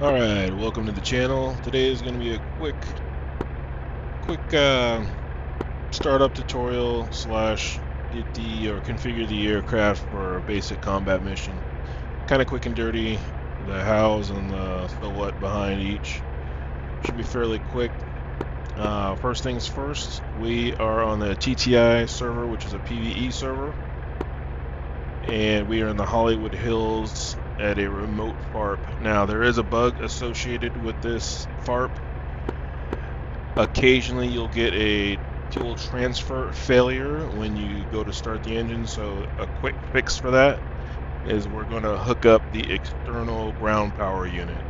Alright, welcome to the channel. Today is going to be a quick startup tutorial slash get the or configure the aircraft for a basic combat mission. Kind of quick and dirty. The hows and the what behind each should be fairly quick. First things first, we are on the TTI server, which is a PvE server, and we are in the Hollywood Hills at a remote FARP. Now, there is a bug associated with this FARP. Occasionally you'll get a fuel transfer failure when you go to start the engine, so a quick fix for that is we're going to hook up the external ground power unit.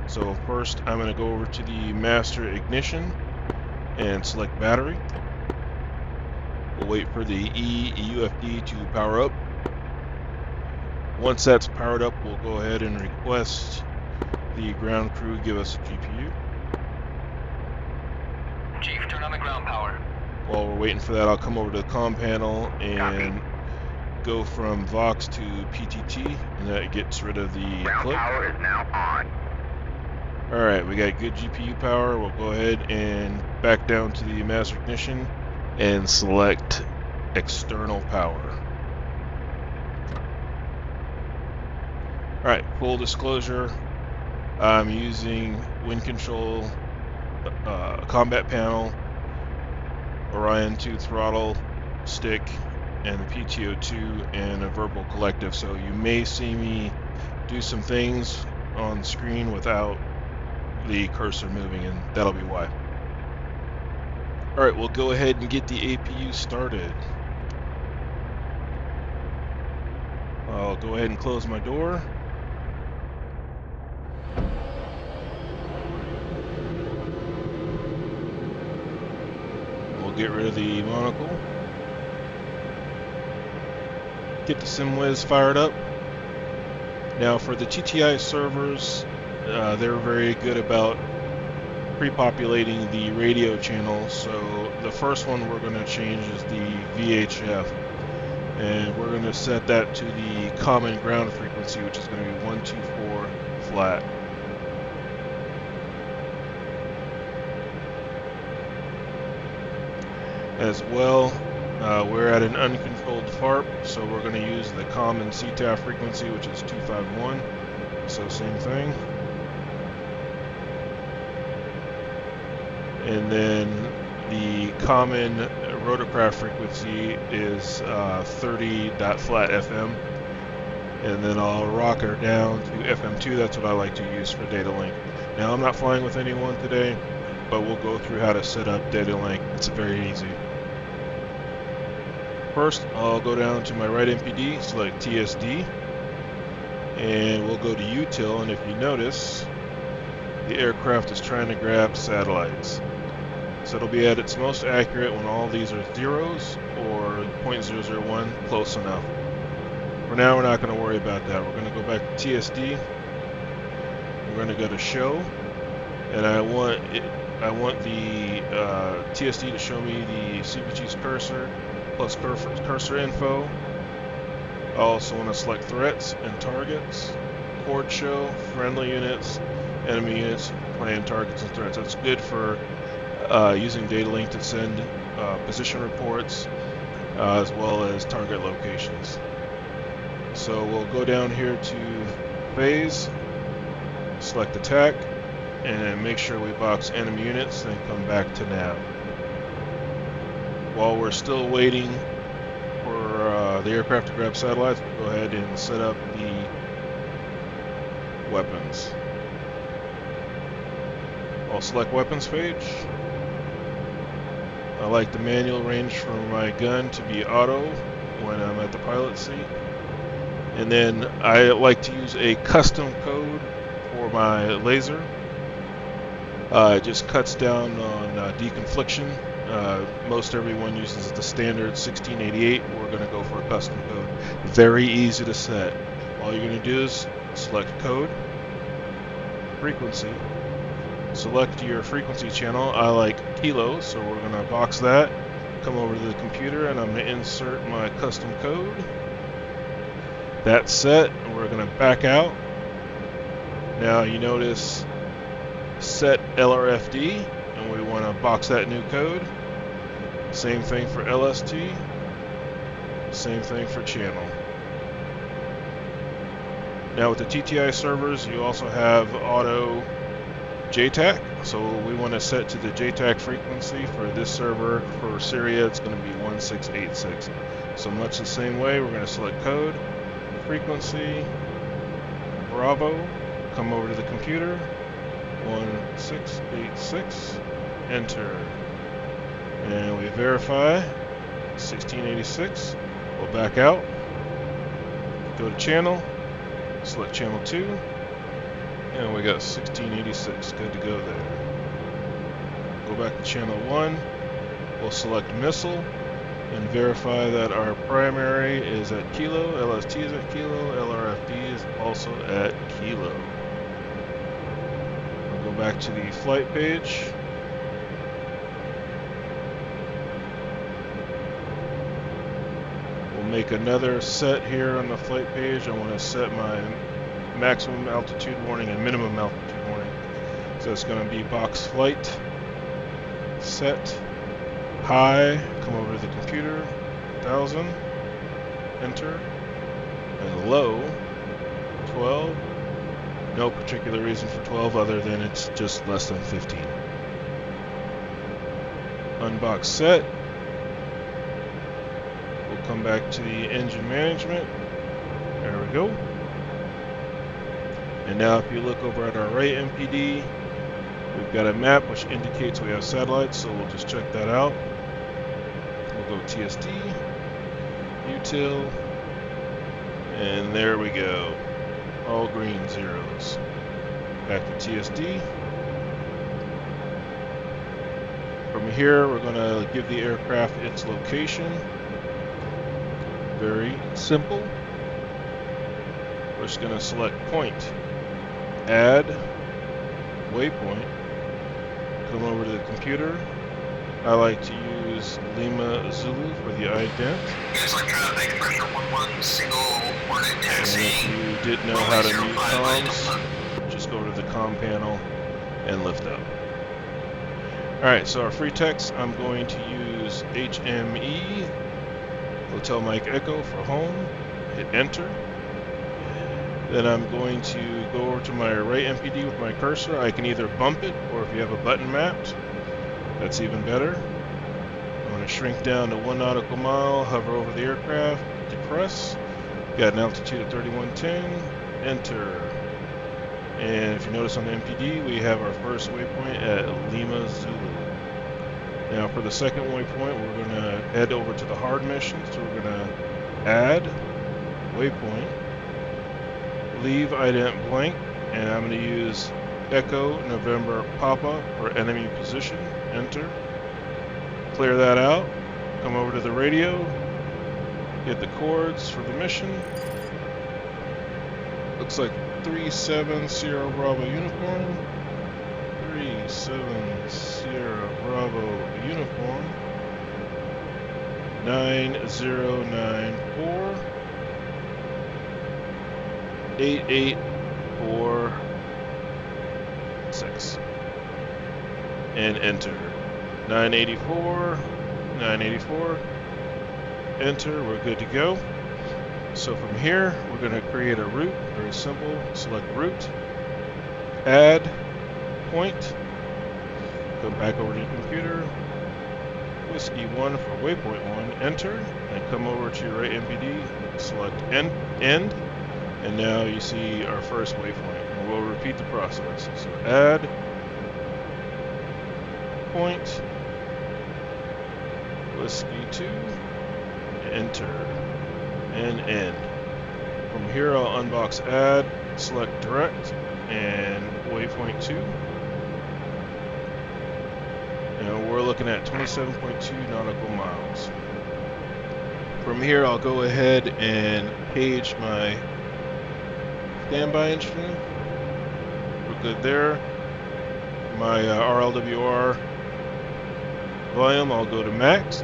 So first I'm going to go over to the master ignition and select battery. We'll wait for the EUFD to power up. Once that's powered up, we'll go ahead and request the ground crew give us a GPU. Chief, turn on the ground power. While we're waiting for that, I'll come over to the comm panel and go from Vox to PTT, and that gets rid of the Ground clip. power is now on. Alright, we got good GPU power. We'll go ahead and back down to the master ignition and select external power. Alright, full disclosure, I'm using wind control, combat panel, Orion 2 throttle stick, and the PTO2 and a verbal collective, so you may see me do some things on screen without the cursor moving, and that'll be why. Alright, we'll go ahead and get the APU started. I'll go ahead and close my door. We'll get rid of the monocle. Get the SimWiz fired up. Now for the TTI servers, they're very good about pre-populating the radio channel. So the first one we're going to change is the VHF, and we're going to set that to the common ground frequency, which is going to be 124 flat. As well, we're at an uncontrolled FARP, so we're going to use the common CTAF frequency, which is 251, so same thing. And then the common rotorcraft frequency is 30.flat FM, and then I'll rock her down to FM2. That's what I like to use for DataLink. Now, I'm not flying with anyone today, but we'll go through how to set up DataLink. It's very easy. First, I'll go down to my right MPD, select TSD, and we'll go to util, and if you notice, the aircraft is trying to grab satellites. So it'll be at its most accurate when all these are zeros or 0.001, close enough. For now, we're not going to worry about that. We're going to go back to TSD. We're going to go to show, and I want the TSD to show me the CPG's cursor plus cursor info. I also want to select threats and targets, chord show, friendly units, enemy units, plan targets and threats. That's good for using DataLink to send position reports as well as target locations. So we'll go down here to phase, select attack, and make sure we box enemy units, then come back to nav. While we're still waiting for the aircraft to grab satellites, we'll go ahead and set up the weapons. I'll select weapons page. I like the manual range for my gun to be auto when I'm at the pilot seat. And then I like to use a custom code for my laser. It just cuts down on deconfliction. Most everyone uses the standard 1688. We're going to go for a custom code. Very easy to set. All you're going to do is select code, frequency, select your frequency channel. I like kilos, so we're going to box that. Come over to the computer, and I'm going to insert my custom code. That's set. We're going to back out. Now you notice set LRFD, and we want to box that new code. Same thing for LST, same thing for channel. Now with the TTI servers, you also have auto JTAC, so we want to set to the JTAC frequency for this server. For Syria, it's going to be 1686. So much the same way, we're going to select code, frequency, Bravo, come over to the computer, 1686, enter, and we verify 1686. We'll back out, go to channel, select channel 2, and we got 1686, good to go there. Go back to channel 1, we'll select missile, and verify that our primary is at kilo, LST is at kilo, LRFD is also at kilo. I'll go back to the flight page. We'll make another set here on the flight page. I want to set my maximum altitude warning and minimum altitude warning. So it's going to be box flight, set, high, come over to the computer, 1000, enter, and low, 12. No particular reason for 12 other than it's just less than 15. Unbox set. We'll come back to the engine management. There we go. And now if you look over at our right MPD, we've got a map which indicates we have satellites, so we'll just check that out. We'll go TSD, util, and there we go. All green zeros. Back to TSD. From here, we're going to give the aircraft its location. Very simple. We're just going to select point, add, waypoint, come over to the computer. I like to use Lima Zulu for the ident. And if you didn't know how to mute comms, just go over to the comm panel and lift up. Alright, so our free text, I'm going to use HME, Hotel Mike Echo for home, hit enter. Then I'm going to go over to my right MPD with my cursor. I can either bump it, or if you have a button mapped, that's even better. I'm going to shrink down to 1 nautical mile, hover over the aircraft, depress, got an altitude of 3110, enter. And if you notice on the MPD, we have our first waypoint at Lima Zulu. Now for the second waypoint, we're going to head over to the hard mission. So we're going to add waypoint, leave ident blank, and I'm going to use Echo November Papa for enemy position, enter. Clear that out, come over to the radio, get the coords for the mission. Looks like 370 Bravo uniform, 370 Bravo uniform, 9094, 8846, and enter. 984, 984, enter, we're good to go. So from here, we're going to create a route, very simple, select route, add, point, go back over to your computer, whiskey 1 for waypoint 1, enter, and come over to your right MPD, select end, and now you see our first waypoint, and we'll repeat the process. So add, point, whiskey 2, enter, and end. From here I'll unbox add, select direct, and waypoint 2. And we're looking at 27.2 nautical miles. From here I'll go ahead and page my standby instrument. We're good there. My RLWR volume, I'll go to max.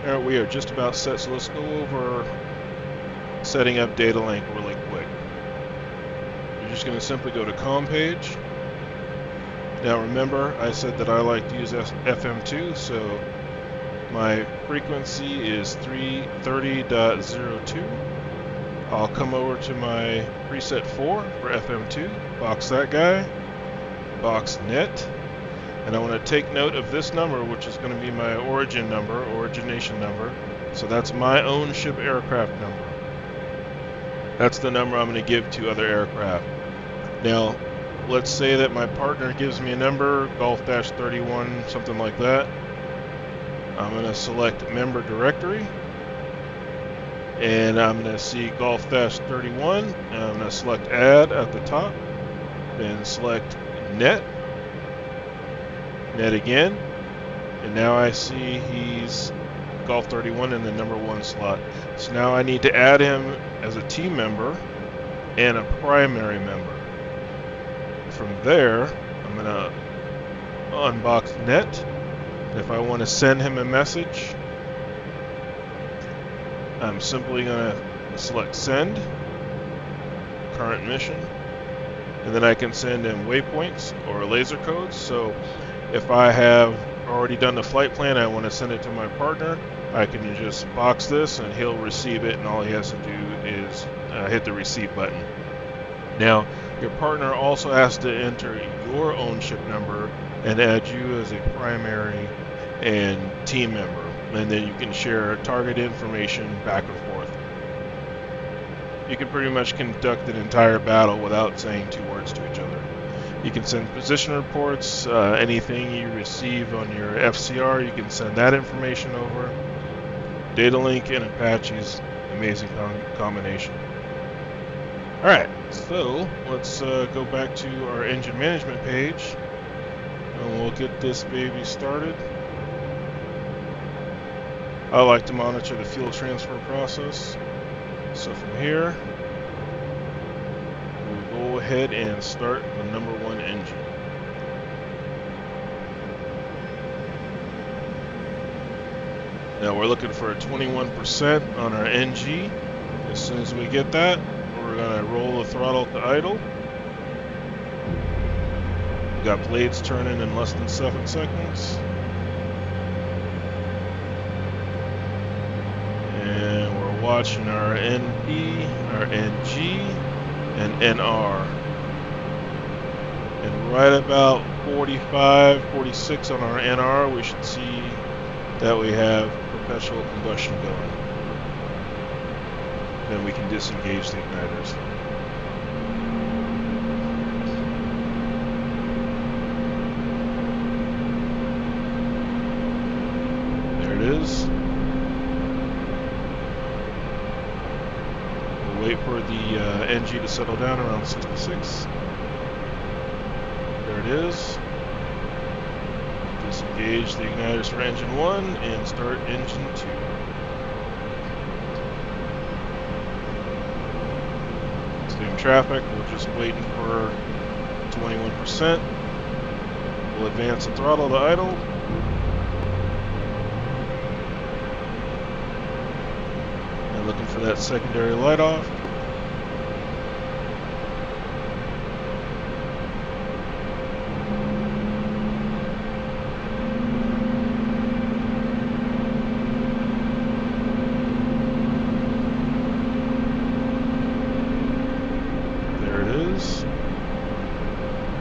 Alright, we are just about set, so let's go over setting up DataLink really quick. You're just going to simply go to COM page. Now remember, I said that I like to use FM2, so my frequency is 330.02. I'll come over to my preset 4 for FM2, box that guy, box net, and I want to take note of this number, which is going to be my origin number, origination number. So that's my own ship aircraft number. That's the number I'm going to give to other aircraft. Now, let's say that my partner gives me a number, Golf-31, something like that. I'm going to select member directory, and I'm going to see Golf-31, and I'm going to select add at the top, then select net again, and now I see he's Golf-31 in the number 1 slot. So now I need to add him as a team member and a primary member. From there, I'm going to unbox net. If I want to send him a message, I'm simply going to select send, current mission, and then I can send him waypoints or laser codes. So if I have already done the flight plan, I want to send it to my partner, I can just box this and he'll receive it, and all he has to do is hit the receive button. Now, your partner also has to enter your own ship number and add you as a primary and team member, and then you can share target information back and forth. You can pretty much conduct an entire battle without saying 2 words to each other. You can send position reports, anything you receive on your FCR, you can send that information over. DataLink and Apache's amazing combination. Alright, so let's go back to our engine management page, and we'll get this baby started. I like to monitor the fuel transfer process. So from here, we'll go ahead and start the number 1 engine. Now we're looking for a 21% on our NG. As soon as we get that, we're going to roll the throttle to idle. We got blades turning in less than 7 seconds. And we're watching our NP, our NG, and NR. And right about 45, 46 on our NR, we should see that we have perpetual combustion going. Then we can disengage the igniters. There it is. We'll wait for the NG to settle down around 66. There it is. Disengage the igniters for engine 1 and start engine 2. Same traffic, we're just waiting for 21%. We'll advance the throttle to idle. And looking for that secondary light off.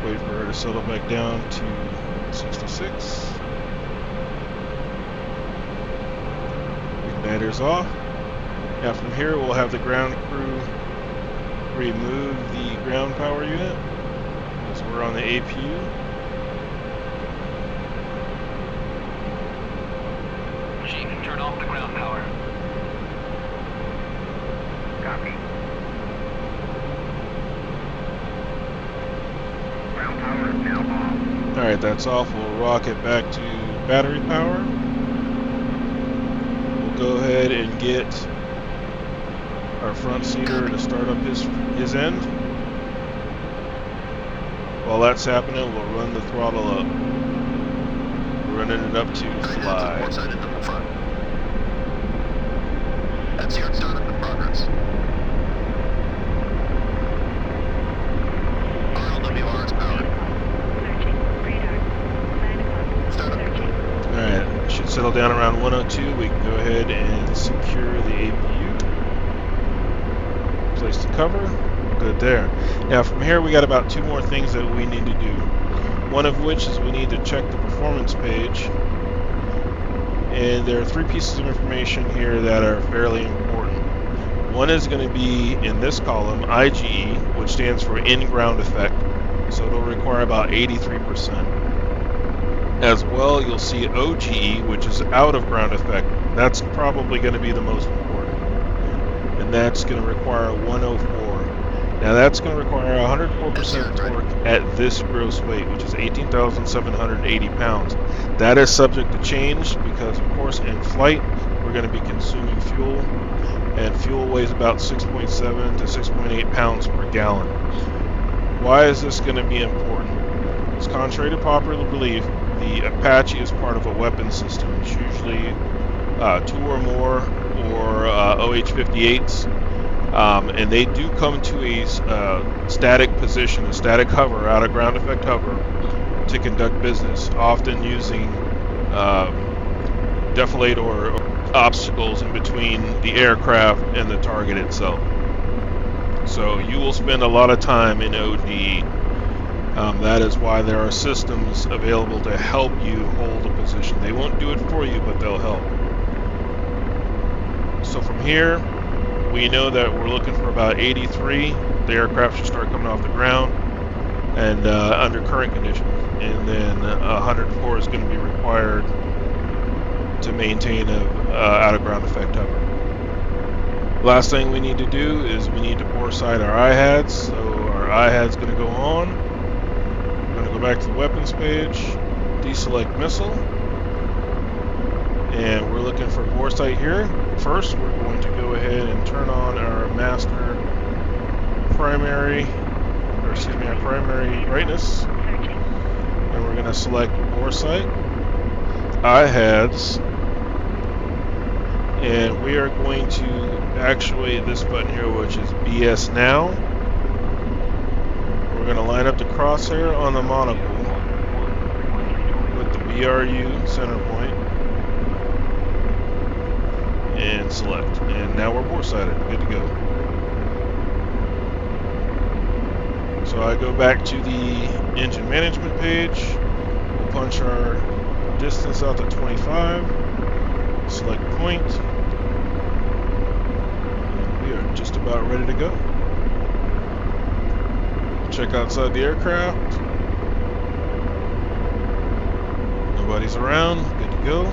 Wait for her to settle back down to 66. Igniters off. Now from here we'll have the ground crew remove the ground power unit as we're on the APU. Chief, turn off the ground power. Copy. Alright, that's off. We'll rocket back to battery power. We'll go ahead and get our front seater to start up his end. While that's happening, we'll run the throttle up. We're running it up to fly. FCR startup in progress. Settle down around 102, we can go ahead and secure the APU. Place the cover. Good there. Now from here we got about 2 more things that we need to do. One of which is we need to check the performance page. And there are 3 pieces of information here that are fairly important. One is going to be in this column, IGE, which stands for in-ground effect. So it'll require about 83%. As well, you'll see OGE, which is out of ground effect. That's probably going to be the most important. And that's going to require 104. Now that's going to require 104% torque at this gross weight, which is 18,780 pounds. That is subject to change because, of course, in flight, we're going to be consuming fuel, and fuel weighs about 6.7 to 6.8 pounds per gallon. Why is this going to be important? It's contrary to popular belief, the Apache is part of a weapon system. It's usually 2 or more, or AH-64s. And they do come to a static position, a static hover, out of ground effect hover, to conduct business, often using defilade or obstacles in between the aircraft and the target itself. So you will spend a lot of time in ODE. That is why there are systems available to help you hold a position. They won't do it for you, but they'll help. So from here, we know that we're looking for about 83. The aircraft should start coming off the ground and under current conditions. And then 104 is going to be required to maintain a out-of-ground effect hover. Last thing we need to do is we need to bore sight our IHADs. So our IHAD's going to go on. We're going to go back to the weapons page, deselect missile, and we're looking for bore sight here. First, we're going to go ahead and turn on our master primary, or excuse me, our primary brightness, and we're going to select bore sight, IHADs, and we are going to actuate this button here, which is BS now. We're going to line up the crosshair on the monocle with the BRU center point and select. And now we're bore sighted, good to go. So I go back to the engine management page, we'll punch our distance out to 25, select point, and we are just about ready to go. Check outside the aircraft. Nobody's around, good to go.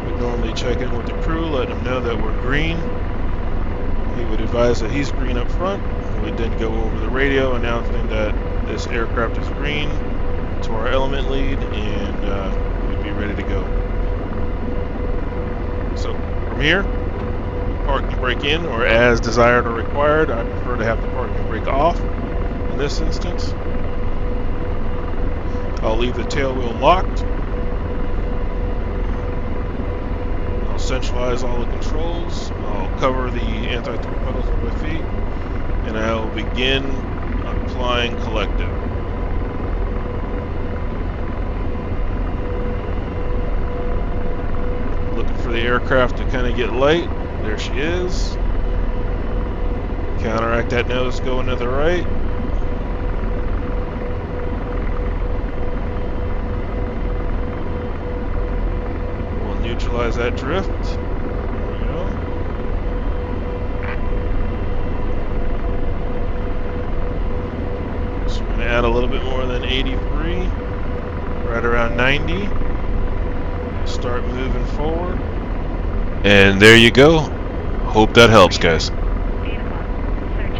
We normally check in with the crew, let them know that we're green. He would advise that he's green up front. We'd then go over the radio announcing that this aircraft is green to our element lead, and we'd be ready to go. So from here, parking brake in, or as desired or required. I prefer to have the parking brake off in this instance. I'll leave the tail wheel locked. I'll centralize all the controls. I'll cover the anti-torque pedals with my feet, and I'll begin applying collective. Looking for the aircraft to kind of get light. There she is. Counteract that nose going to the right. We'll neutralize that drift. There we go. So we're going to add a little bit more than 83, right around 90. Start moving forward. And there you go. Hope that helps, guys.